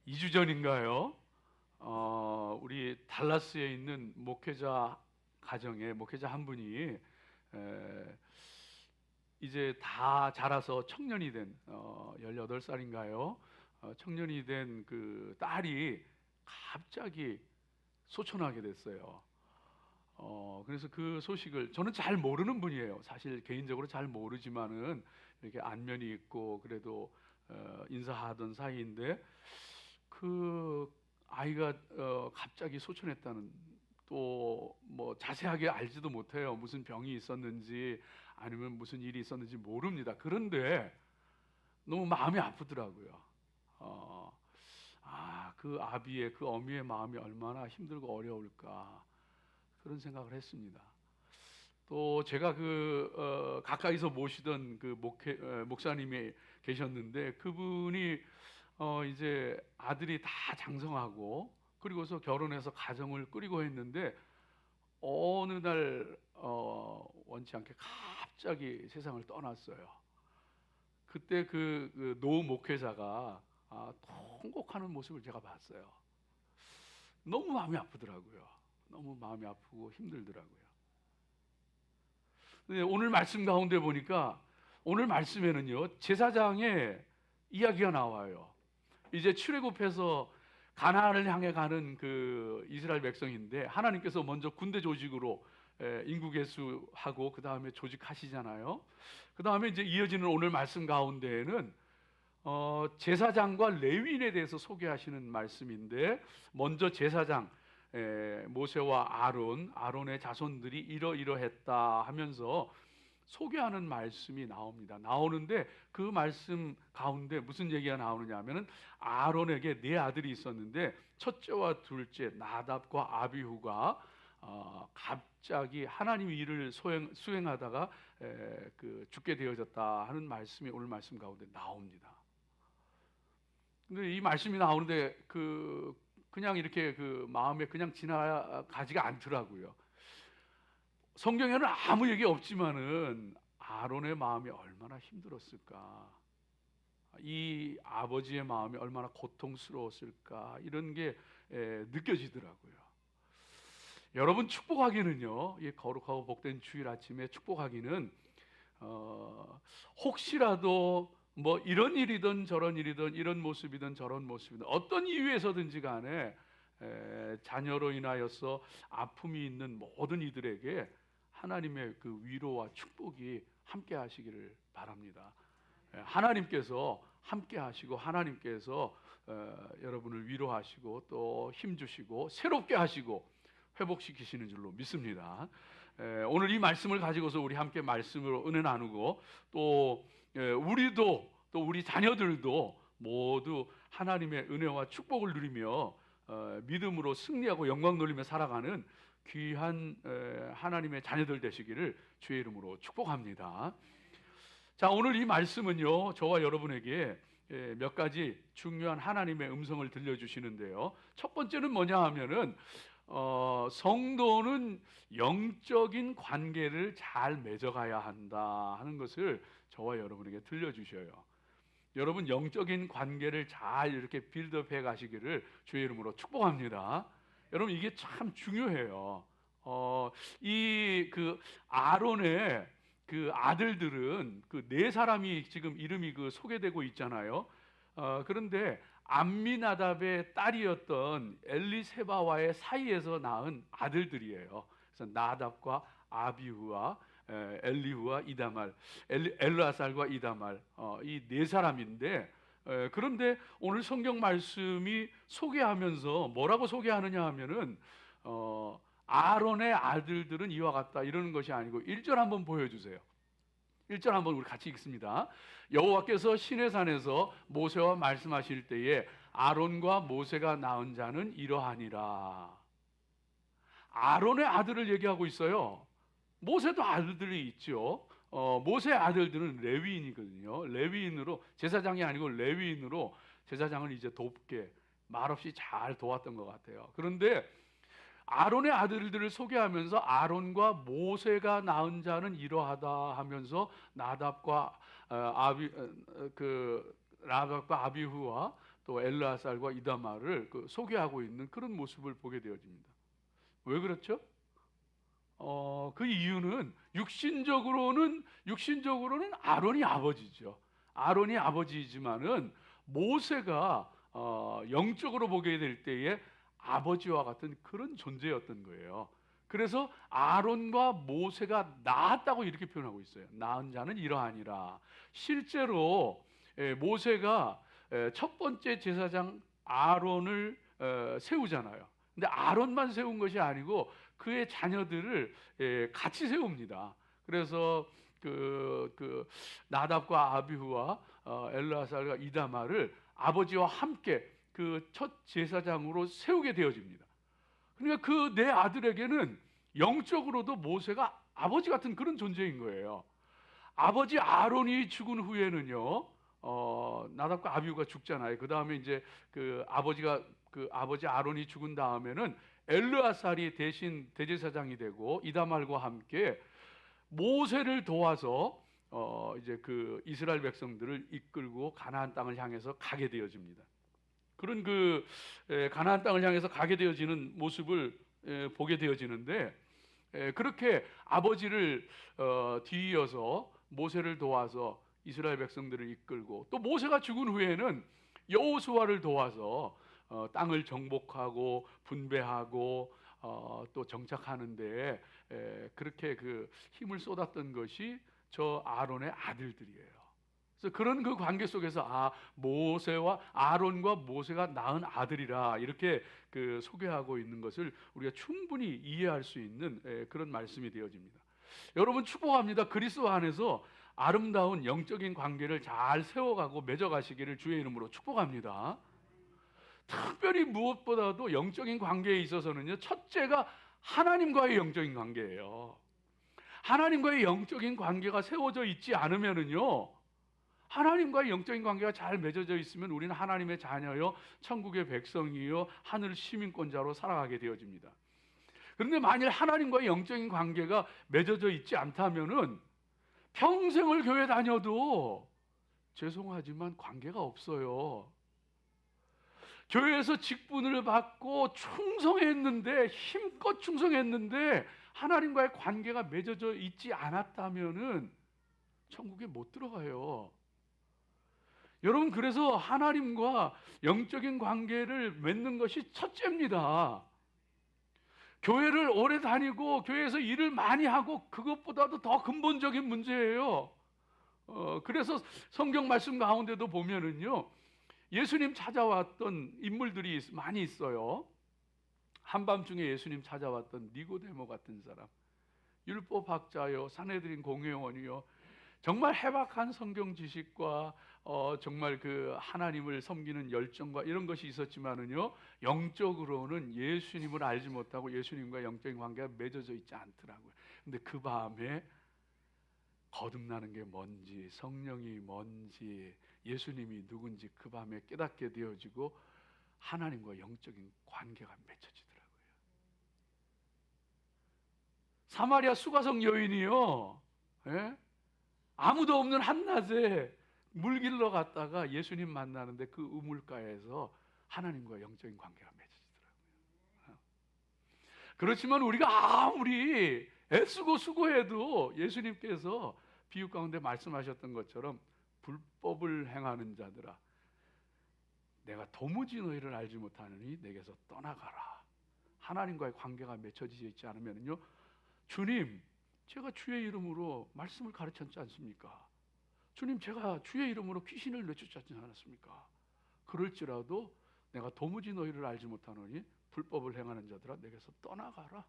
2주 전인가요? 우리 달라스에 있는 목회자 가정에 목회자 한 분이 이제 다 자라서 청년이 된 18살인가요? 청년이 된 그 딸이 갑자기 소천하게 됐어요. 그래서 그 소식을 저는 잘 모르는 분이에요. 사실 개인적으로 잘 모르지만은 이렇게 안면이 있고 그래도 인사하던 사이인데 그 아이가 갑자기 소천했다는 또 뭐 자세하게 알지도 못해요. 무슨 병이 있었는지 아니면 무슨 일이 있었는지 모릅니다. 그런데 너무 마음이 아프더라고요. 어, 그 아비의 그 어미의 마음이 얼마나 힘들고 어려울까 그런 생각을 했습니다. 또 제가 가까이서 모시던 그 목사님이 계셨는데 그분이 이제 아들이 다 장성하고 그리고서 결혼해서 가정을 꾸리고 했는데 어느 날 원치 않게 갑자기 세상을 떠났어요. 그때 그 노 목회자가 통곡하는 모습을 제가 봤어요. 너무 마음이 아프더라고요. 너무 마음이 아프고 힘들더라고요. 근데 오늘 말씀 가운데 보니까 오늘 말씀에는요 제사장의 이야기가 나와요. 이제 출애굽해서 가나안을 향해 가는 그 이스라엘 백성인데 하나님께서 먼저 군대 조직으로 인구 개수하고 그 다음에 조직하시잖아요. 그 다음에 이제 이어지는 오늘 말씀 가운데에는 제사장과 레위인에 대해서 소개하시는 말씀인데 먼저 제사장 모세와 아론의 자손들이 이러이러했다 하면서 소개하는 말씀이 나오는데 그 말씀 가운데 무슨 얘기가 나오느냐 하면은 아론에게 네 아들이 있었는데 첫째와 둘째 나답과 아비후가 갑자기 하나님의 일을 수행하다가 죽게 되어졌다 하는 말씀이 오늘 말씀 가운데 나옵니다. 근데 이 말씀이 나오는데 그냥 이렇게 그 마음에 그냥 지나가지가 않더라고요. 성경에는 아무 얘기 없지만은 아론의 마음이 얼마나 힘들었을까, 이 아버지의 마음이 얼마나 고통스러웠을까 이런 게 느껴지더라고요. 여러분 축복하기는요, 이 거룩하고 복된 주일 아침에 축복하기는 혹시라도 뭐 이런 일이든 저런 일이든 이런 모습이든 저런 모습이든 어떤 이유에서든지 간에 자녀로 인하여서 아픔이 있는 모든 이들에게 하나님의 그 위로와 축복이 함께 하시기를 바랍니다. 하나님께서 함께 하시고 하나님께서 여러분을 위로하시고 또 힘주시고 새롭게 하시고 회복시키시는 줄로 믿습니다. 오늘 이 말씀을 가지고서 우리 함께 말씀으로 은혜 나누고 또 우리도 또 우리 자녀들도 모두 하나님의 은혜와 축복을 누리며 믿음으로 승리하고 영광 돌리며 살아가는 귀한 하나님의 자녀들 되시기를 주의 이름으로 축복합니다. 자, 오늘 이 말씀은요 저와 여러분에게 몇 가지 중요한 하나님의 음성을 들려주시는데요. 첫 번째는 뭐냐 하면은 성도는 영적인 관계를 잘 맺어가야 한다 하는 것을 저와 여러분에게 들려주셔요. 여러분 영적인 관계를 잘 이렇게 빌드업해 가시기를 주의 이름으로 축복합니다. 여러분 이게 참 중요해요. 이 그 아론의 그 아들들은 그 네 사람이 지금 이름이 소개되고 있잖아요. 그런데 암미나답의 딸이었던 엘리세바와의 사이에서 낳은 아들들이에요. 그래서 나답과 아비후와 엘리후와 이다말, 엘르아살과 이다말, 이 네 사람인데 그런데 오늘 성경 말씀이 소개하면서 뭐라고 소개하느냐 하면은 아론의 아들들은 이와 같다 이러는 것이 아니고 1절 한번 보여주세요. 1절 한번 우리 같이 읽습니다. 여호와께서 시내산에서 모세와 말씀하실 때에 아론과 모세가 낳은 자는 이러하니라. 아론의 아들을 얘기하고 있어요. 모세도 아들들이 있죠. 모세의 아들들은 레위인이거든요. 레위인으로, 제사장이 아니고 레위인으로 제사장을 이제 돕게 말없이 잘 도왔던 것 같아요. 그런데 아론의 아들들을 소개하면서 아론과 모세가 낳은 자는 이러하다 하면서 나답과 아비후와 또 엘르아살과 이다말을 소개하고 있는 그런 모습을 보게 되어집니다. 왜 그렇죠? 그 이유는 육신적으로는 아론이 아버지죠. 아론이 아버지이지만은 모세가 영적으로 보게 될 때에 아버지와 같은 그런 존재였던 거예요. 그래서 아론과 모세가 낳았다고 이렇게 표현하고 있어요. 낳은 자는 이러하니라. 실제로 모세가 첫 번째 제사장 아론을 세우잖아요. 근데 아론만 세운 것이 아니고 그의 자녀들을 같이 세웁니다. 그래서 그 나답과 아비후와 엘르아살과 이다말을 아버지와 함께 그 첫 제사장으로 세우게 되어집니다. 그러니까 그 내 아들에게는 영적으로도 모세가 아버지 같은 그런 존재인 거예요. 아버지 아론이 죽은 후에는요, 나답과 아비후가 죽잖아요. 그 다음에 이제 그 아버지 아론이 죽은 다음에는 엘르아살이 대신 대제사장이 되고 이다말과 함께 모세를 도와서 이제 그 이스라엘 백성들을 이끌고 가나안 땅을 향해서 가게 되어집니다. 그런 가나안 땅을 향해서 가게 되어지는 모습을 보게 되어지는데, 그렇게 아버지를 뒤이어서 모세를 도와서 이스라엘 백성들을 이끌고, 또 모세가 죽은 후에는 여호수아를 도와서 땅을 정복하고 분배하고 또 정착하는데 그렇게 그 힘을 쏟았던 것이 저 아론의 아들들이에요. 그래서 그런 그 관계 속에서 아론과 모세가 낳은 아들이라 이렇게 그 소개하고 있는 것을 우리가 충분히 이해할 수 있는 그런 말씀이 되어집니다. 여러분 축복합니다. 그리스도 안에서 아름다운 영적인 관계를 잘 세워가고 맺어가시기를 주의 이름으로 축복합니다. 특별히 무엇보다도 영적인 관계에 있어서는요, 첫째가 하나님과의 영적인 관계예요. 하나님과의 영적인 관계가 세워져 있지 않으면은요, 하나님과의 영적인 관계가 잘 맺어져 있으면 우리는 하나님의 자녀요, 천국의 백성이요, 하늘 시민권자로 살아가게 되어집니다. 그런데 만일 하나님과의 영적인 관계가 맺어져 있지 않다면은 평생을 교회 다녀도 죄송하지만 관계가 없어요. 교회에서 직분을 받고 충성했는데, 힘껏 충성했는데 하나님과의 관계가 맺어져 있지 않았다면은 천국에 못 들어가요. 여러분, 그래서 하나님과 영적인 관계를 맺는 것이 첫째입니다. 교회를 오래 다니고 교회에서 일을 많이 하고 그것보다도 더 근본적인 문제예요. 그래서 성경 말씀 가운데도 보면은요, 예수님 찾아왔던 인물들이 많이 있어요. 한밤중에 예수님 찾아왔던 니고데모 같은 사람, 율법학자요, 산헤드린 공회원이요, 정말 해박한 성경 지식과 정말 그 하나님을 섬기는 열정과 이런 것이 있었지만은요, 영적으로는 예수님을 알지 못하고 예수님과 영적인 관계가 맺어져 있지 않더라고요. 근데 그 밤에 거듭나는 게 뭔지, 성령이 뭔지, 예수님이 누군지 그 밤에 깨닫게 되어지고 하나님과 영적인 관계가 맺혀지더라고요. 사마리아 수가성 여인이요, 아무도 없는 한낮에 물 길러 갔다가 예수님 만나는데 그 우물가에서 하나님과 영적인 관계가 맺어지더라고요. 그렇지만 우리가 아무리 애쓰고 수고해도 예수님께서 비유 가운데 말씀하셨던 것처럼 불법을 행하는 자들아, 내가 도무지 너희를 알지 못하느니 내게서 떠나가라. 하나님과의 관계가 맺혀지지 있지 않으면요, 주님, 제가 주의 이름으로 말씀을 가르쳤지 않습니까? 주님, 제가 주의 이름으로 귀신을 내쫓지 않았습니까? 그럴지라도 내가 도무지 너희를 알지 못하노니 불법을 행하는 자들아 내게서 떠나가라.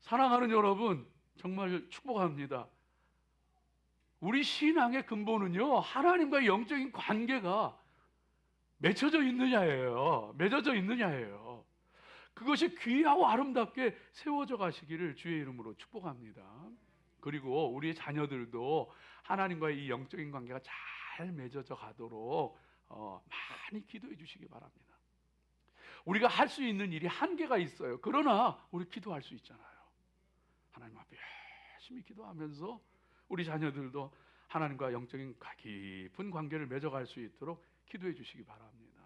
사랑하는 여러분, 정말 축복합니다. 우리 신앙의 근본은요, 하나님과의 영적인 관계가 맺혀져 있느냐예요. 맺어져 있느냐예요. 그것이 귀하고 아름답게 세워져 가시기를 주의 이름으로 축복합니다. 그리고 우리의 자녀들도 하나님과의 이 영적인 관계가 잘 맺어져 가도록 많이 기도해 주시기 바랍니다. 우리가 할 수 있는 일이 한계가 있어요. 그러나 우리 기도할 수 있잖아요. 하나님 앞에 열심히 기도하면서 우리 자녀들도 하나님과 영적인 깊은 관계를 맺어갈 수 있도록 기도해 주시기 바랍니다.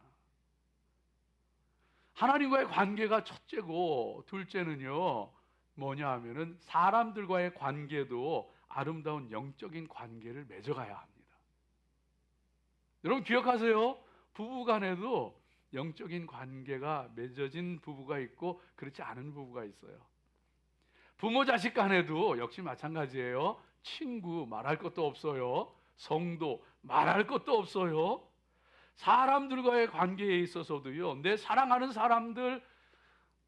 하나님과의 관계가 첫째고, 둘째는요 뭐냐 하면은 사람들과의 관계도 아름다운 영적인 관계를 맺어가야 합니다. 여러분 기억하세요. 부부 간에도 영적인 관계가 맺어진 부부가 있고 그렇지 않은 부부가 있어요. 부모 자식 간에도 역시 마찬가지예요. 친구 말할 것도 없어요. 성도 말할 것도 없어요. 사람들과의 관계에 있어서도요, 내 사랑하는 사람들,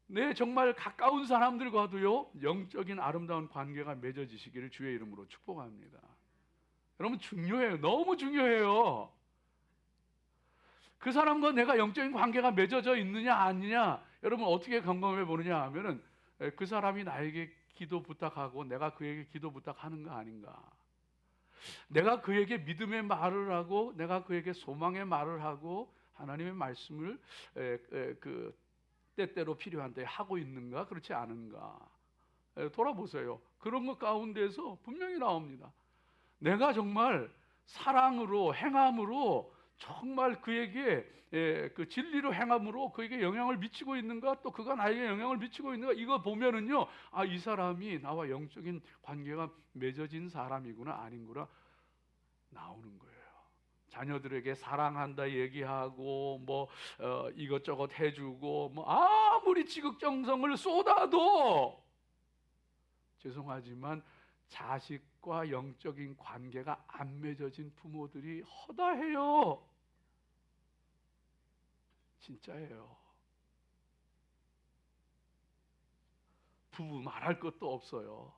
내 정말 가까운 사람들과도요 영적인 아름다운 관계가 맺어지시기를 주의 이름으로 축복합니다. 여러분 중요해요. 너무 중요해요. 그 사람과 내가 영적인 관계가 맺어져 있느냐 아니냐, 여러분 어떻게 점검해 보느냐 하면은 그 사람이 나에게 기도 부탁하고 내가 그에게 기도 부탁하는가 아닌가, 내가 그에게 믿음의 말을 하고 내가 그에게 소망의 말을 하고 하나님의 말씀을 그 때때로 필요한 때 하고 있는가, 그렇지 않은가 돌아보세요. 그런 것 가운데서 분명히 나옵니다. 내가 정말 사랑으로 행함으로 정말 그에게 그 진리로 행함으로 그에게 영향을 미치고 있는가, 또 그가 나에게 영향을 미치고 있는가, 이거 보면은요, 아, 이 사람이 나와 영적인 관계가 맺어진 사람이구나 아닌구나 나오는 거예요. 자녀들에게 사랑한다 얘기하고 뭐 이것저것 해주고 뭐 아무리 지극정성을 쏟아도 죄송하지만 자식과 영적인 관계가 안 맺어진 부모들이 허다해요. 진짜예요. 부부 말할 것도 없어요.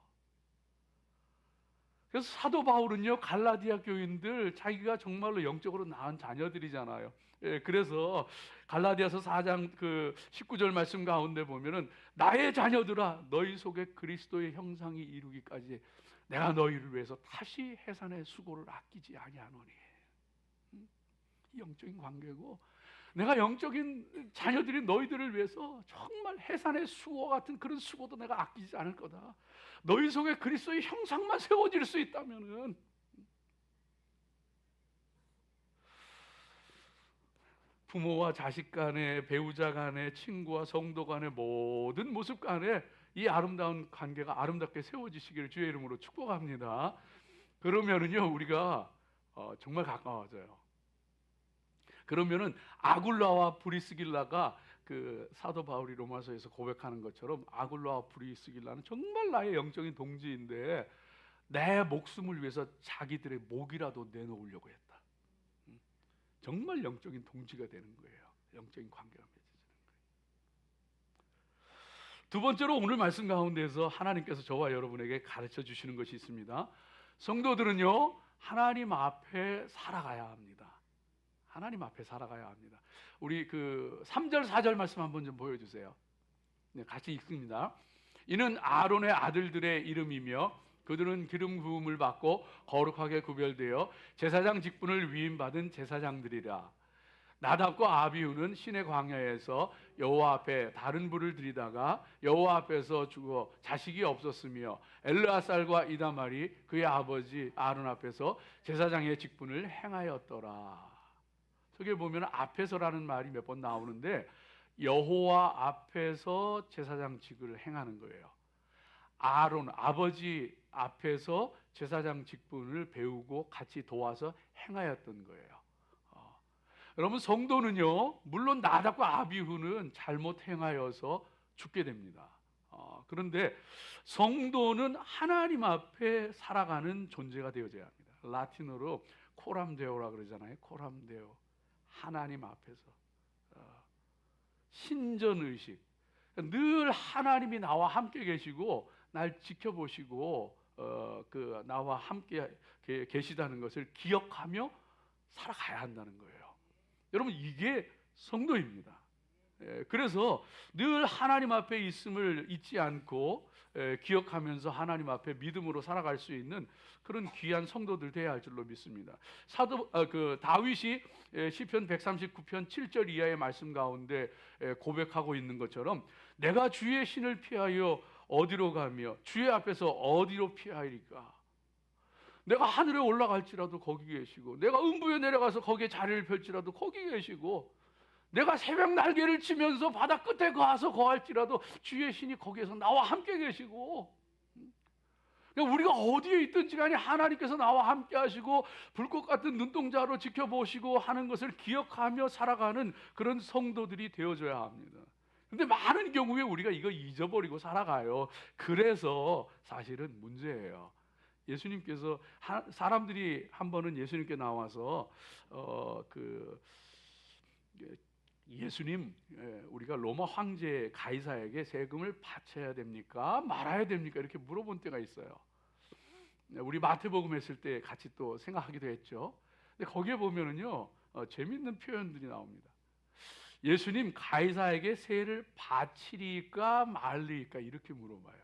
그래서 사도 바울은요, 갈라디아 교인들 자기가 정말로 영적으로 낳은 자녀들이잖아요. 그래서 갈라디아서 4장 그 19절 말씀 가운데 보면은 나의 자녀들아 너희 속에 그리스도의 형상이 이루기까지 내가 너희를 위해서 다시 해산의 수고를 아끼지 아니하노니. 영적인 관계고, 내가 영적인 자녀들이 너희들을 위해서 정말 해산의 수고 같은 그런 수고도 내가 아끼지 않을 거다. 너희 속에 그리스도의 형상만 세워질 수 있다면은, 부모와 자식 간에, 배우자 간에, 친구와 성도 간에, 모든 모습 간에 이 아름다운 관계가 아름답게 세워지시기를 주의 이름으로 축복합니다. 그러면은요 우리가 정말 가까워져요. 그러면은 아굴라와 브리스길라가 그 사도 바울이 로마서에서 고백하는 것처럼 아굴라와 브리스길라는 정말 나의 영적인 동지인데 내 목숨을 위해서 자기들의 목이라도 내놓으려고 했다. 정말 영적인 동지가 되는 거예요. 영적인 관계가 맺어지는 거예요. 두 번째로 오늘 말씀 가운데서 하나님께서 저와 여러분에게 가르쳐 주시는 것이 있습니다. 성도들은요 하나님 앞에 살아가야 합니다. 하나님 앞에 살아가야 합니다. 우리 그 3절 4절 말씀 한번 좀 보여주세요. 네, 같이 읽습니다. 이는 아론의 아들들의 이름이며 그들은 기름 부음을 받고 거룩하게 구별되어 제사장 직분을 위임받은 제사장들이라. 나답과 아비후는 신의 광야에서 여호와 앞에 다른 불을 들이다가 여호와 앞에서 죽어 자식이 없었으며 엘르아살과 이다말이 그의 아버지 아론 앞에서 제사장의 직분을 행하였더라. 저기 보면 앞에서라는 말이 몇 번 나오는데 여호와 앞에서 제사장직을 행하는 거예요. 아론 아버지 앞에서 제사장 직분을 배우고 같이 도와서 행하였던 거예요. 여러분 성도는요 물론 나답과 아비후는 잘못 행하여서 죽게 됩니다. 그런데 성도는 하나님 앞에 살아가는 존재가 되어져야 합니다. 라틴어로 코람데오라 그러잖아요. 코람데오, 하나님 앞에서 신전의식, 늘 하나님이 나와 함께 계시고 날 지켜보시고 그 나와 함께 계시다는 것을 기억하며 살아가야 한다는 거예요. 여러분 이게 성도입니다. 그래서 늘 하나님 앞에 있음을 잊지 않고 기억하면서 하나님 앞에 믿음으로 살아갈 수 있는 그런 귀한 성도들 되어야 할 줄로 믿습니다. 다윗이 시편 139편 7절 이하의 말씀 가운데 고백하고 있는 것처럼 내가 주의 신을 피하여 어디로 가며 주의 앞에서 어디로 피하리까? 내가 하늘에 올라갈지라도 거기 계시고, 내가 음부에 내려가서 거기에 자리를 펼지라도 거기 계시고, 내가 새벽 날개를 치면서 바다 끝에 가서 거할지라도 주의 신이 거기에서 나와 함께 계시고, 그러니까 우리가 어디에 있든지 간에 하나님께서 나와 함께 하시고 불꽃 같은 눈동자로 지켜보시고 하는 것을 기억하며 살아가는 그런 성도들이 되어줘야 합니다. 근데 많은 경우에 우리가 이거 잊어버리고 살아가요. 그래서 사실은 문제예요. 예수님께서 사람들이 한 번은 예수님께 나와서 예수님, 우리가 로마 황제 가이사에게 세금을 바쳐야 됩니까? 말아야 됩니까? 이렇게 물어본 때가 있어요. 우리 마태복음 했을 때 같이 또 생각하기도 했죠. 근데 거기에 보면은요, 재밌는 표현들이 나옵니다. 예수님, 가이사에게 세를 바치리까 말리까 이렇게 물어봐요.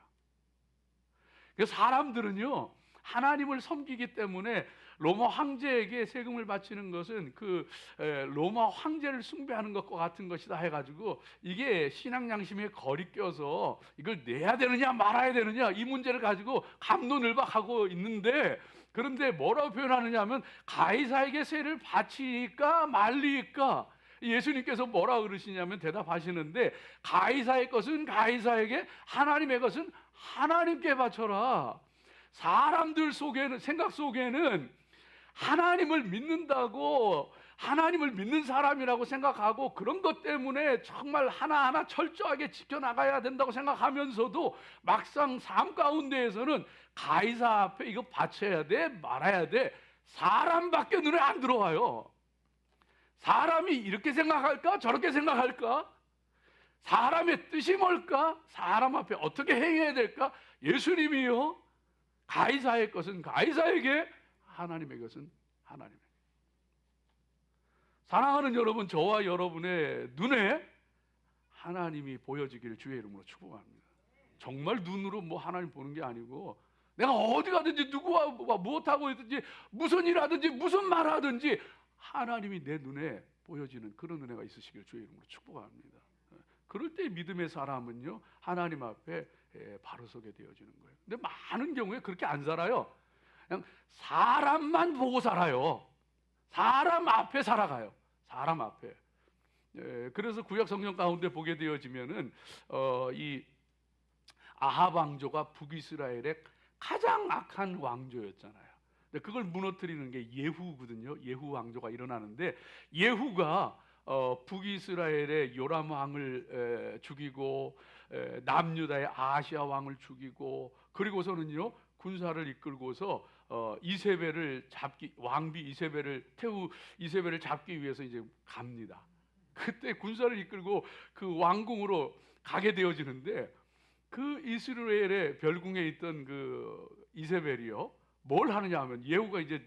그래서 사람들은요, 하나님을 섬기기 때문에 로마 황제에게 세금을 바치는 것은 로마 황제를 숭배하는 것과 같은 것이다 해가지고 이게 신앙 양심에 거리 껴서 이걸 내야 되느냐 말아야 되느냐 이 문제를 가지고 갑론을박하고 있는데, 그런데 뭐라고 표현하느냐 하면 가이사에게 세를 바치니까 말리니까 예수님께서 뭐라 그러시냐면 대답하시는데, 가이사의 것은 가이사에게, 하나님의 것은 하나님께 바쳐라. 사람들 속에는, 생각 속에는 하나님을 믿는다고, 하나님을 믿는 사람이라고 생각하고 그런 것 때문에 정말 하나하나 철저하게 지켜나가야 된다고 생각하면서도 막상 삶 가운데에서는 가이사 앞에 이거 바쳐야 돼 말아야 돼 사람밖에 눈에 안 들어와요. 사람이 이렇게 생각할까 저렇게 생각할까, 사람의 뜻이 뭘까, 사람 앞에 어떻게 행해야 될까. 예수님이요, 가이사의 것은 가이사에게, 하나님의 것은 하나님에게. 사랑하는 여러분, 저와 여러분의 눈에 하나님이 보여지기를 주의 이름으로 축복합니다. 정말 눈으로 뭐 하나님 보는 게 아니고, 내가 어디 가든지 누구와 무엇하고 있든지 무슨 일 하든지 무슨 말 하든지 하나님이 내 눈에 보여지는 그런 은혜가 있으시기를 주의 이름으로 축복합니다. 그럴 때 믿음의 사람은요, 하나님 앞에 바로 서게 되어지는 거예요. 근데 많은 경우에 그렇게 안 살아요. 그냥 사람만 보고 살아요. 사람 앞에 살아가요. 사람 앞에. 그래서 구약 성경 가운데 보게 되어지면은 이 아합 왕조가 북이스라엘의 가장 악한 왕조였잖아요. 근데 그걸 무너뜨리는 게 예후거든요. 예후 왕조가 일어나는데, 예후가 북이스라엘의 요람 왕을 죽이고 남유다의 아시아 왕을 죽이고, 그리고서는요 군사를 이끌고서 이세벨을 잡기, 왕비 이세벨을 잡기 위해서 이제 갑니다. 그때 군사를 이끌고 그 왕궁으로 가게 되어지는데, 그 이스라엘의 별궁에 있던 그 이세벨이요 뭘 하느냐 하면, 예후가 이제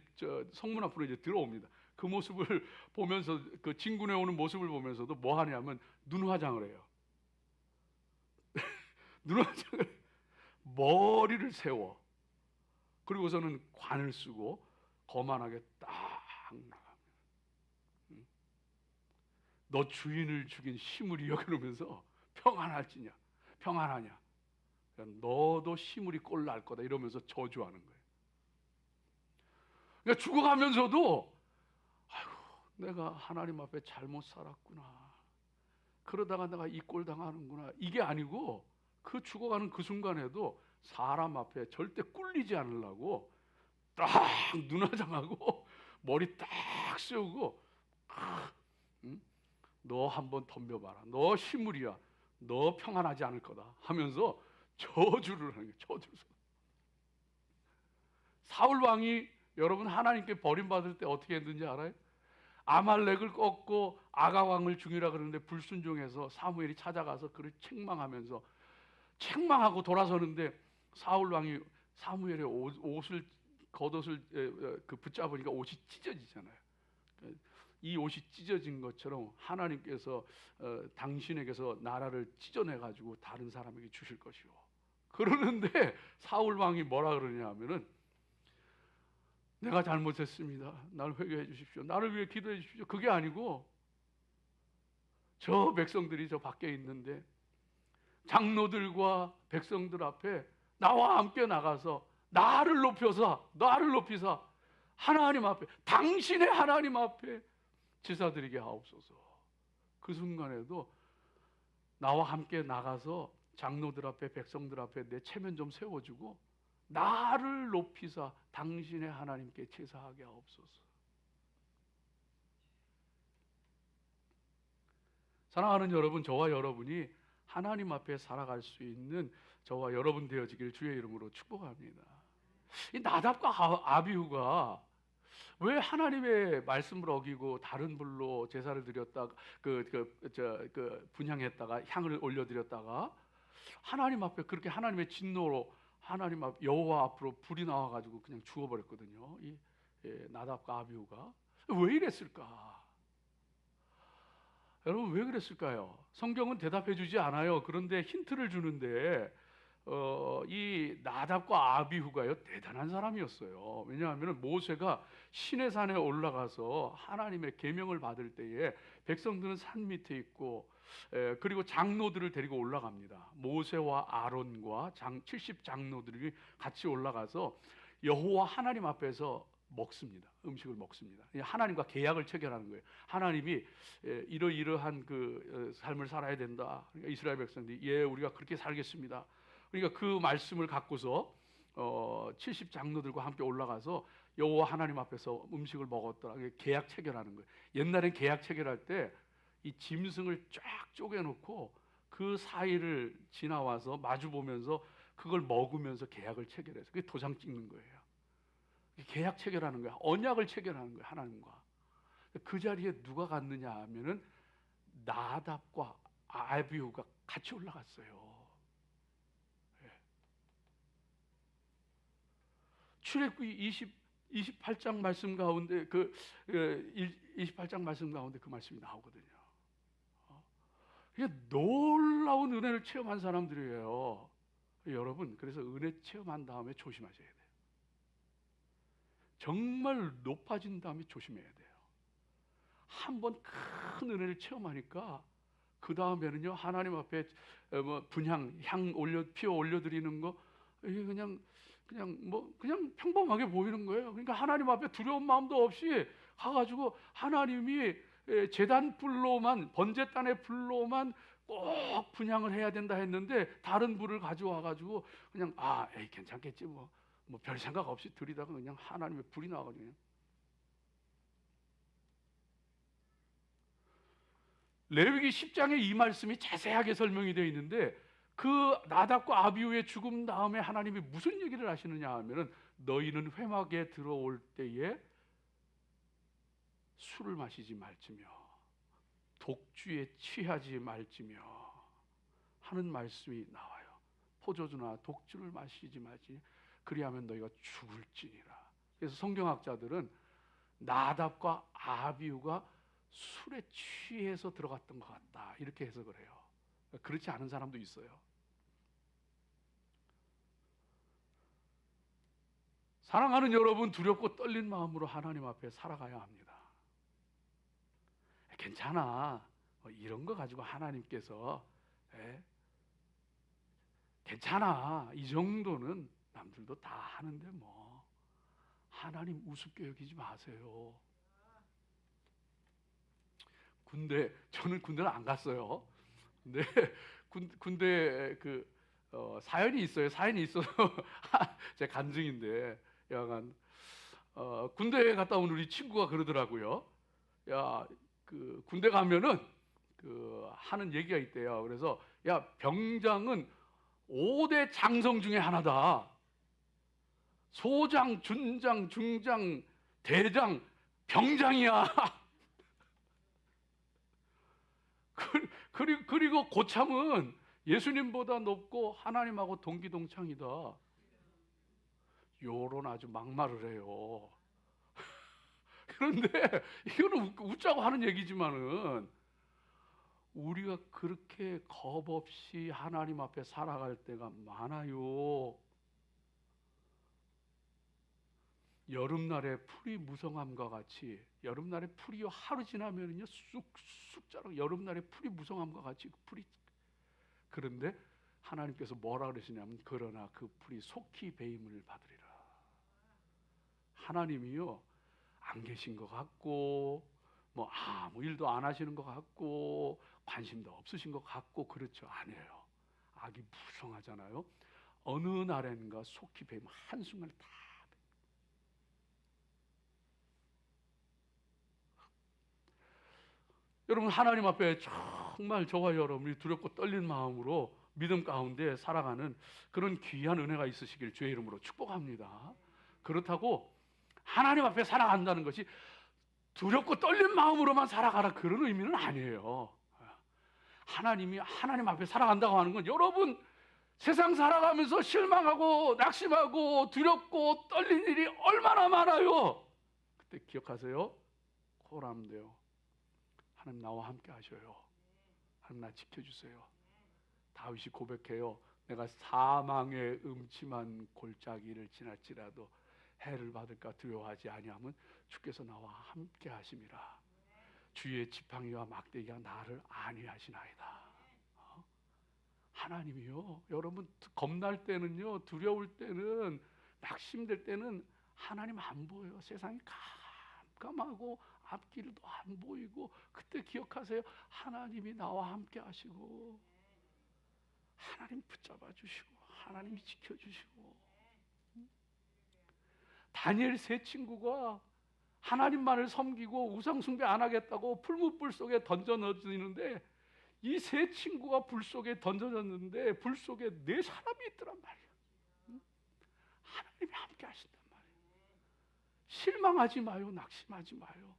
성문 앞으로 이제 들어옵니다. 그 모습을 보면서, 그 진군에 오는 모습을 보면서도 뭐 하냐면 눈화장을 해요. 눈화장을, 머리를 세워, 그리고서는 관을 쓰고 거만하게 딱 나갑니다. 너 주인을 죽인 시므리여, 그러면서 평안할지냐, 평안하냐, 너도 시므리 꼴 날 거다 이러면서 저주하는 거예요. 그러니까 죽어가면서도 아이고 내가 하나님 앞에 잘못 살았구나, 그러다가 내가 이 꼴 당하는구나, 이게 아니고 그 죽어가는 그 순간에도 사람 앞에 절대 꿀리지 않으려고 딱 눈화장하고 머리 딱 세우고 너 한번 덤벼봐라, 너 시므리야, 너 평안하지 않을 거다 하면서 저주를 하는 거예요. 저주를. 사울 왕이 여러분 하나님께 버림받을 때 어떻게 했는지 알아요? 아말렉을 꺾고 아가 왕을 죽이라 그러는데 불순종해서 사무엘이 찾아가서 그를 책망하고 돌아서는데, 사울 왕이 사무엘의 겉옷을 붙잡으니까 옷이 찢어지잖아요. 이 옷이 찢어진 것처럼 하나님께서 당신에게서 나라를 찢어내 가지고 다른 사람에게 주실 것이요. 그러는데 사울 왕이 뭐라 그러냐 하면은, 내가 잘못했습니다, 나를 회개해 주십시오, 나를 위해 기도해 주십시오. 그게 아니고 저 백성들이 저 밖에 있는데 장로들과 백성들 앞에 나와 함께 나가서 나를 높이사 하나님 앞에, 당신의 하나님 앞에 제사드리게 하옵소서. 그 순간에도 나와 함께 나가서 장로들 앞에, 백성들 앞에 내 체면 좀 세워주고 나를 높이사 당신의 하나님께 제사하게 하옵소서. 사랑하는 여러분, 저와 여러분이 하나님 앞에 살아갈 수 있는 저와 여러분 되어지길 주의 이름으로 축복합니다. 이 나답과 아비후가 왜 하나님의 말씀을 어기고 다른 불로 제사를 드렸다가 분향했다가 향을 올려드렸다가 하나님 앞에 그렇게 하나님의 진노로 하나님 앞 여호와 앞으로 불이 나와가지고 그냥 죽어버렸거든요. 이 나답과 아비후가 왜 이랬을까? 여러분 왜 그랬을까요? 성경은 대답해주지 않아요. 그런데 힌트를 주는데 이 나답과 아비후가요 대단한 사람이었어요. 왜냐하면 모세가 시내산에 올라가서 하나님의 계명을 받을 때에 백성들은 산 밑에 있고 그리고 장로들을 데리고 올라갑니다. 모세와 아론과 70 장로들이 같이 올라가서 여호와 하나님 앞에서 먹습니다. 음식을 먹습니다. 하나님과 계약을 체결하는 거예요. 하나님이 이러이러한 그 삶을 살아야 된다. 그러니까 이스라엘 백성들이 예 우리가 그렇게 살겠습니다. 그러니까 그 말씀을 갖고서 70 장로들과 함께 올라가서 여호와 하나님 앞에서 음식을 먹었더라. 계약 체결하는 거예요. 옛날엔 계약 체결할 때 이 짐승을 쫙 쪼개놓고 그 사이를 지나와서 마주 보면서 그걸 먹으면서 계약을 체결해서 그게 도장 찍는 거예요. 계약 체결하는 거야. 언약을 체결하는 거야. 하나님과. 그 자리에 누가 갔느냐 하면은 나답과 아비후가 같이 올라갔어요. 출애굽기 28장 말씀 가운데 28장 말씀 가운데 그 말씀이 나오거든요. 이게 놀라운 은혜를 체험한 사람들이에요. 여러분, 그래서 은혜 체험한 다음에 조심하셔야 돼요. 정말 높아진 다음에 조심해야 돼요. 한번 큰 은혜를 체험하니까 그 다음에는요 하나님 앞에 분향, 향 피워 올려드리는 거 이게 그냥 평범하게 보이는 거예요. 그러니까 하나님 앞에 두려운 마음도 없이 가가지고 하나님이 제단 불로만 번제단의 불로만 꼭 분향을 해야 된다 했는데 다른 불을 가져와가지고 그냥 에이 괜찮겠지 뭐 별 생각 없이 드리다가 그냥 하나님의 불이 나와가지고 레위기 10장에 이 말씀이 자세하게 설명이 되어 있는데 그 나답과 아비후의 죽음 다음에 하나님이 무슨 얘기를 하시느냐 하면은 너희는 회막에 들어올 때에 술을 마시지 말지며 독주에 취하지 말지며 하는 말씀이 나와요. 포도주나 독주를 마시지 말지 그리하면 너희가 죽을지니라. 그래서 성경학자들은 나답과 아비후가 술에 취해서 들어갔던 것 같다 이렇게 해석을 해요. 그렇지 않은 사람도 있어요. 사랑하는 여러분, 두렵고 떨린 마음으로 하나님 앞에 살아가야 합니다. 괜찮아 이런 거 가지고 하나님께서 괜찮아 이 정도는 남들도 다 하는데 뭐 하나님 우습게 여기지 마세요. 저는 군대를 안 갔어요. 근데 군대 사연이 있어요. 사연이 있어서 제 간증인데 약간 군대에 갔다 온 우리 친구가 그러더라고요. 야, 그 군대 가면은 하는 얘기가 있대요. 그래서 야, 병장은 5대 장성 중에 하나다. 소장, 준장, 중장, 대장, 병장이야. 그리고 고참은 예수님보다 높고 하나님하고 동기동창이다. 요런 아주 막말을 해요. 그런데 이거는 웃자고 하는 얘기지만은 우리가 그렇게 겁 없이 하나님 앞에 살아갈 때가 많아요. 여름날에 풀이 무성함과 같이 여름날에 풀이 하루 지나면요 쑥쑥 자라. 여름날에 풀이 무성함과 같이 그 풀이 그런데 하나님께서 뭐라 그러시냐면 그러나 그 풀이 속히 배임을 받으리라. 하나님이요 안 계신 것 같고 뭐 아무 일도 안 하시는 것 같고 관심도 없으신 것 같고 그렇죠. 아니에요. 악이 무성하잖아요. 어느 날엔가 속히 뱀 한순간에 다. 여러분 하나님 앞에 정말 저와 여러분이 두렵고 떨린 마음으로 믿음 가운데 살아가는 그런 귀한 은혜가 있으시길 주의 이름으로 축복합니다. 그렇다고 하나님 앞에 살아간다는 것이 두렵고 떨린 마음으로만 살아가라 그런 의미는 아니에요. 하나님이 하나님 앞에 살아간다고 하는 건 여러분 세상 살아가면서 실망하고 낙심하고 두렵고 떨린 일이 얼마나 많아요. 그때 기억하세요. 코라면 돼요. 하나님 나와 함께 하셔요. 하나님 나 지켜주세요. 다윗이 고백해요. 내가 사망의 음침한 골짜기를 지날지라도 해를 받을까 두려워하지 아니하면 주께서 나와 함께 하심이라. 주의 지팡이와 막대기가 나를 안위하시나이다. 하나님이요. 여러분 겁날 때는요, 두려울 때는, 낙심될 때는 하나님 안 보여요. 세상이 깜깜하고 앞길도 안 보이고 그때 기억하세요. 하나님이 나와 함께 하시고 하나님 붙잡아 주시고 하나님이 지켜주시고. 다니엘 세 친구가 하나님만을 섬기고 우상 숭배 안 하겠다고 풀무불 속에 던져 넣어지는데 이 세 친구가 불 속에 던져졌는데 불 속에 네 사람이 있더란 말이야. 하나님이 함께 하신단 말이에요. 실망하지 마요. 낙심하지 마요.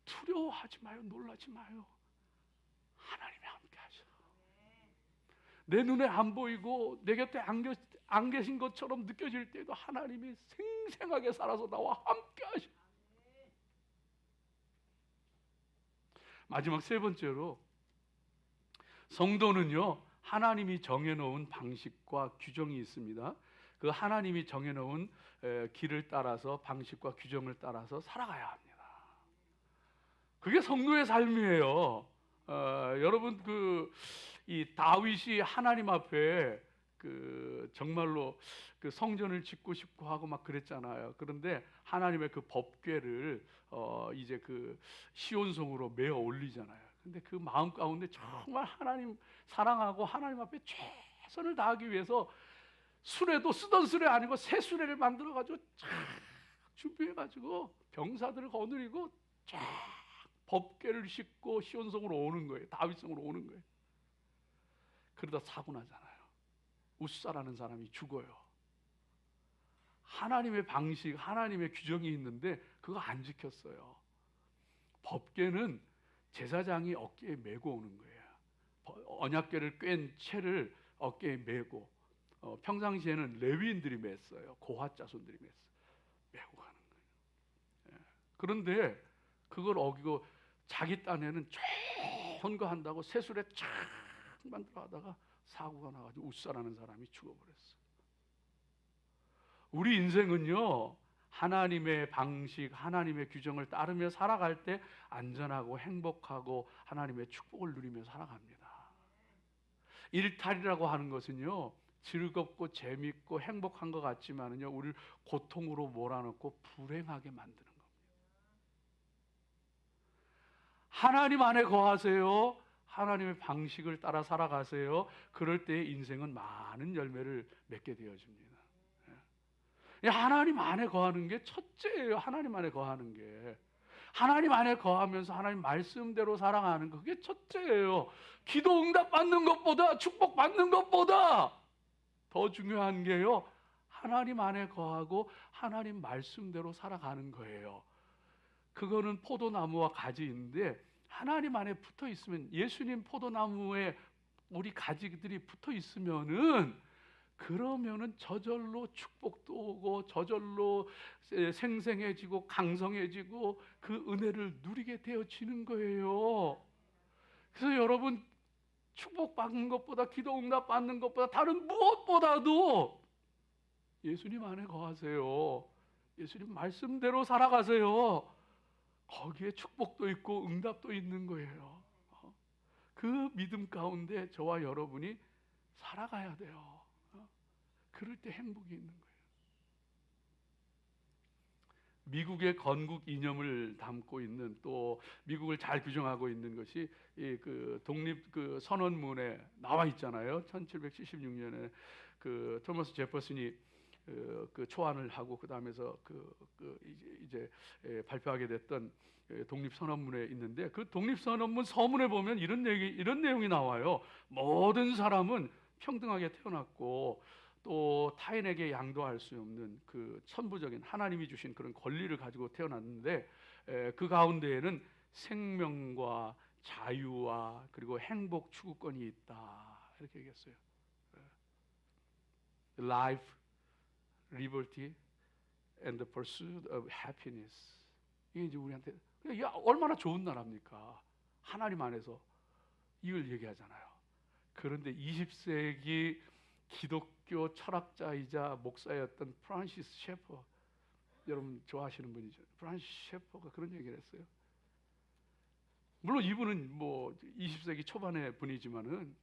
두려워하지 마요. 놀라지 마요. 하나님이 함께 하셔. 내 눈에 안 보이고 내 곁에 안 계신 것처럼 느껴질 때도 하나님이 생생하게 살아서 나와 함께 하셔. 마지막 세 번째로 성도는요 하나님이 정해놓은 방식과 규정이 있습니다. 그 하나님이 정해놓은 길을 따라서 방식과 규정을 따라서 살아가야 합니다. 그게 성도의 삶이에요. 여러분 이 다윗이 하나님 앞에 정말로 그 성전을 짓고 싶고 하고 막 그랬잖아요. 그런데 하나님의 그 법궤를 이제 그 시온성으로 메어 올리잖아요. 근데 그 마음 가운데 정말 하나님 사랑하고 하나님 앞에 최선을 다하기 위해서 수레도 쓰던 수레 아니고 새 수레를 만들어 가지고 쫙 준비해 가지고 병사들을 거느리고 쫙 법궤를 싣고 시온성으로 오는 거예요. 다윗성으로 오는 거예요. 그러다 사고 나잖아요. 우사라는 사람이 죽어요. 하나님의 방식, 하나님의 규정이 있는데 그거 안 지켰어요. 법궤는 제사장이 어깨에 메고 오는 거예요. 언약궤를 꿰은 채를 어깨에 메고, 평상시에는 레위인들이 맸어요. 고핫 자손들이 메고 가는 거예요. 그런데 그걸 어기고 자기 딴에는 헌거한다고 새술에 착 만들어 하다가 사고가 나가지고 우사라는 사람이 죽어버렸어요. 우리 인생은요 하나님의 방식, 하나님의 규정을 따르며 살아갈 때 안전하고 행복하고 하나님의 축복을 누리며 살아갑니다. 일탈이라고 하는 것은요 즐겁고 재밌고 행복한 것 같지만은요 우리를 고통으로 몰아넣고 불행하게 만드는 겁니다. 하나님 안에 거하세요. 하나님의 방식을 따라 살아가세요. 그럴 때 인생은 많은 열매를 맺게 되어집니다. 하나님 안에 거하는 게 첫째예요. 하나님 안에 거하는 게. 하나님 안에 거하면서 하나님 말씀대로 살아가는 거 그게 첫째예요. 기도 응답 받는 것보다 축복 받는 것보다 더 중요한 게요. 하나님 안에 거하고 하나님 말씀대로 살아가는 거예요. 그거는 포도나무와 가지인데 하나님 안에 붙어 있으면 예수님 포도나무에 우리 가지들이 붙어 있으면은 그러면은 저절로 축복도 오고 저절로 생생해지고 강성해지고 그 은혜를 누리게 되어지는 거예요. 그래서 여러분 축복받는 것보다 기도 응답 받는 것보다 다른 무엇보다도 예수님 안에 거하세요. 예수님 말씀대로 살아가세요. 거기에 축복도 있고 응답도 있는 거예요. 그 믿음 가운데 저와 여러분이 살아가야 돼요. 그럴 때 행복이 있는 거예요. 미국의 건국 이념을 담고 있는, 또 미국을 잘 규정하고 있는 것이 이 그 독립 그 선언문에 나와 있잖아요. 1776년에 그 토마스 제퍼슨이 그 초안을 하고 그 다음에서 이제 발표하게 됐던 독립 선언문에 있는데, 그 독립 선언문 서문에 보면 이런 내용이 나와요. 모든 사람은 평등하게 태어났고 또 타인에게 양도할 수 없는 그 천부적인 하나님이 주신 그런 권리를 가지고 태어났는데, 그 가운데에는 생명과 자유와 그리고 행복 추구권이 있다, 이렇게 얘기했어요. Life, liberty, and the pursuit of happiness. 이게 이제 우리한테 야, 얼마나 좋은 나라입니까? 하나님 안에서 이걸 얘기하잖아요. 그런데 20세기 기독교 철학자이자 목사였던 프란시스 셰퍼, 여러분 좋아하시는 분이죠. 프란시스 셰퍼가 그런 얘기를 했어요. 물론 이분은 뭐 20세기 초반의 분이지만은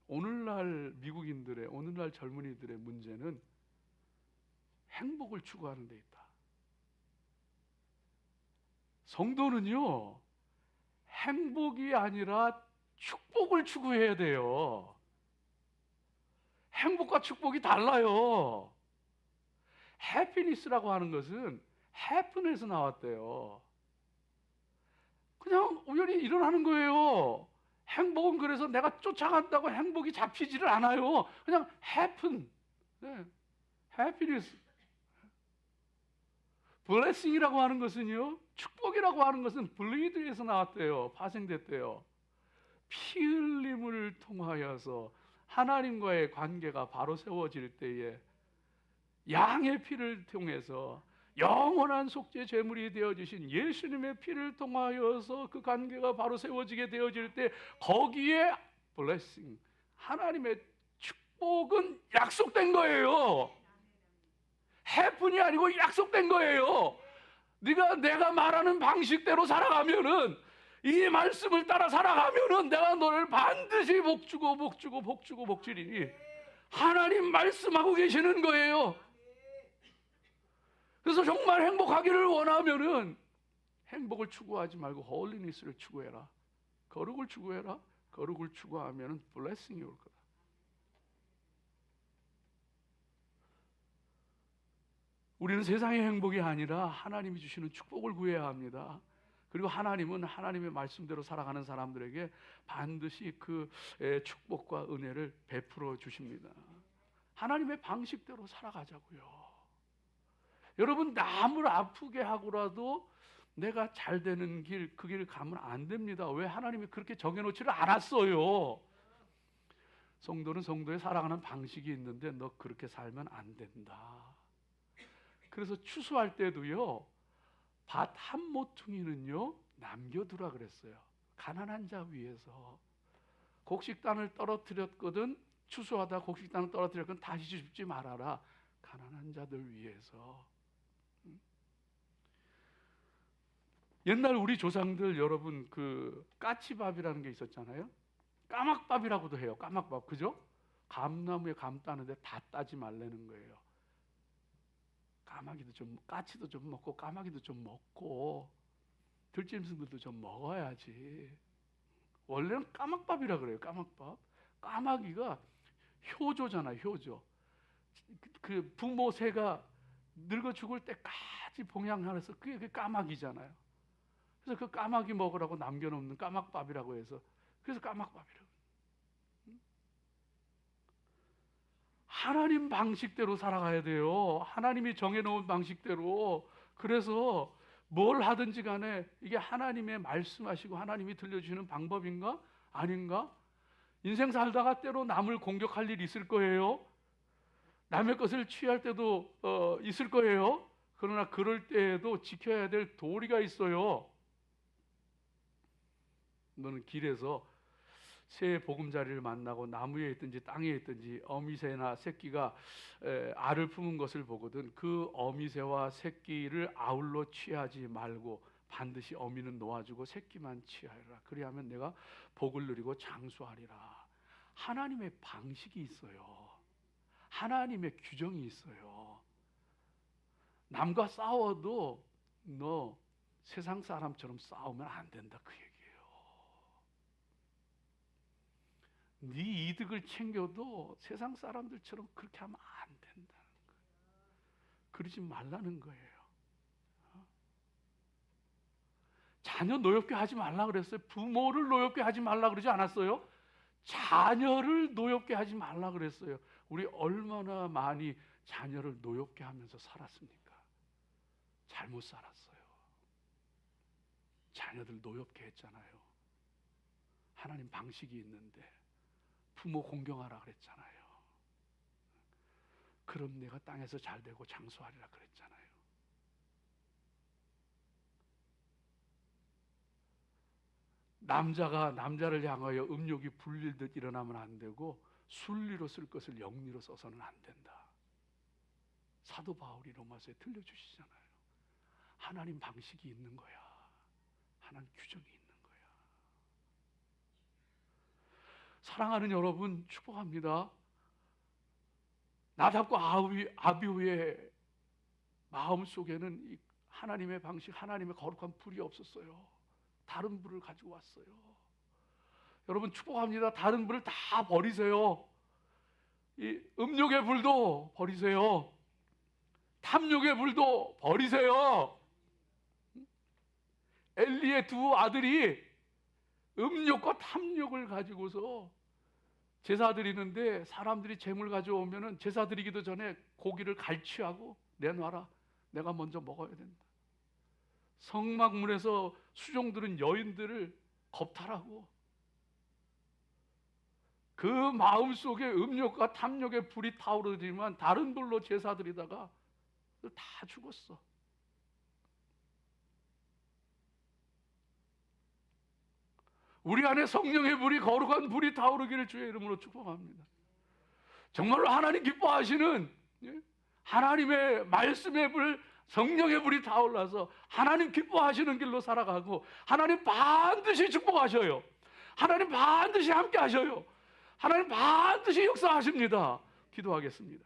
오늘날 미국인들의, 오늘날 젊은이들의 문제는 행복을 추구하는 데 있다. 성도는요, 행복이 아니라 축복을 추구해야 돼요. 행복과 축복이 달라요. 해피니스라고 하는 것은 해픈에서 나왔대요. 그냥 우연히 일어나는 거예요. 행복은 그래서 내가 쫓아간다고 행복이 잡히지를 않아요. 그냥 happen. 네. happiness. blessing이라고 하는 것은요, 축복이라고 하는 것은 bleed에서 나왔대요. 파생됐대요. 피 흘림을 통하여서 하나님과의 관계가 바로 세워질 때에 양의 피를 통해서 영원한 속죄 제물이 되어주신 예수님의 피를 통하여서 그 관계가 바로 세워지게 되어질 때, 거기에 blessing, 하나님의 축복은 약속된 거예요. 해픈이 아니고 약속된 거예요. 내가 말하는 방식대로 살아가면은, 이 말씀을 따라 살아가면은 내가 너를 반드시 복주리니 하나님 말씀하고 계시는 거예요. 그래서 정말 행복하기를 원하면은 행복을 추구하지 말고 홀리니스를 추구해라. 거룩을 추구해라. 거룩을 추구하면은 블레싱이 올 거다. 우리는 세상의 행복이 아니라 하나님이 주시는 축복을 구해야 합니다. 그리고 하나님은 하나님의 말씀대로 살아가는 사람들에게 반드시 그 축복과 은혜를 베풀어 주십니다. 하나님의 방식대로 살아가자고요. 여러분, 남을 아프게 하고라도 내가 잘 되는 길, 그 길을 가면 안 됩니다. 왜? 하나님이 그렇게 정해놓지를 않았어요. 성도는 성도의 살아가는 방식이 있는데 너 그렇게 살면 안 된다. 그래서 추수할 때도요, 밭 한 모퉁이는요 남겨두라 그랬어요. 가난한 자 위해서. 곡식단을 떨어뜨렸거든 추수하다 곡식단을 떨어뜨렸거든 다시 줍지 말아라. 가난한 자들 위해서. 옛날 우리 조상들, 여러분, 그 까치밥이라는 게 있었잖아요. 까막밥이라고도 해요. 까막밥, 그죠? 감나무에 감 따는데 다 따지 말라는 거예요. 까마귀도 좀, 까치도 좀 먹고 까마귀도 좀 먹고 들짐승들도 좀 먹어야지. 원래는 까막밥이라 그래요. 까막밥. 까마귀가 효조잖아요. 효조. 그 부모 새가 늙어 죽을 때까지 봉양하면서 그게 까마귀잖아요. 그래서 그 까마귀 먹으라고 남겨놓는 까막밥이라고 해서, 그래서 까막밥이라고. 하나님 방식대로 살아가야 돼요. 하나님이 정해놓은 방식대로. 그래서 뭘 하든지 간에 이게 하나님의 말씀하시고 하나님이 들려주시는 방법인가? 아닌가? 인생 살다가 때로 남을 공격할 일이 있을 거예요. 남의 것을 취할 때도 있을 거예요. 그러나 그럴 때에도 지켜야 될 도리가 있어요. 너는 길에서 새 보금자리를 만나고 나무에 있든지 땅에 있든지 어미새나 새끼가 알을 품은 것을 보거든 그 어미새와 새끼를 아울러 취하지 말고 반드시 어미는 놓아주고 새끼만 취하리라. 그리하면 내가 복을 누리고 장수하리라. 하나님의 방식이 있어요. 하나님의 규정이 있어요. 남과 싸워도 너 세상 사람처럼 싸우면 안 된다, 그 얘기예요. 네 이득을 챙겨도 세상 사람들처럼 그렇게 하면 안 된다는 거예요. 그러지 말라는 거예요. 자녀 노엽게 하지 말라 그랬어요. 부모를 노엽게 하지 말라 그러지 않았어요? 자녀를 노엽게 하지 말라 그랬어요. 우리 얼마나 많이 자녀를 노엽게 하면서 살았습니까? 잘못 살았어요. 자녀들 노엽게 했잖아요. 하나님 방식이 있는데 부모 공경하라 그랬잖아요. 그럼 내가 땅에서 잘 되고 장수하리라 그랬잖아요. 남자가 남자를 향하여 음욕이 불릴듯 일어나면 안 되고 순리로 쓸 것을 영리로 써서는 안 된다. 사도 바울이 로마서에 들려주시잖아요. 하나님 방식이 있는 거야. 하나님 규정이 있는 거야. 사랑하는 여러분, 축복합니다. 나답과 아비후의 마음 속에는 이 하나님의 방식, 하나님의 거룩한 불이 없었어요. 다른 불을 가지고 왔어요. 여러분 축복합니다. 다른 불을 다 버리세요. 이 음욕의 불도 버리세요. 탐욕의 불도 버리세요. 엘리의 두 아들이 음욕과 탐욕을 가지고서 제사 드리는데 사람들이 재물 가져오면은 제사 드리기도 전에 고기를 갈취하고 내놔라. 내가 먼저 먹어야 된다. 성막문에서 수종들은 여인들을 겁탈하고 그 마음속에 음욕과 탐욕의 불이 타오르지만 다른 불로 제사 드리다가 다 죽었어. 우리 안에 성령의 불이, 거룩한 불이 타오르기를 주의 이름으로 축복합니다. 정말로 하나님 기뻐하시는 하나님의 말씀의 불, 성령의 불이 타올라서 하나님 기뻐하시는 길로 살아가고 하나님 반드시 축복하셔요. 하나님 반드시 함께 하셔요. 하나님 반드시 역사하십니다. 기도하겠습니다.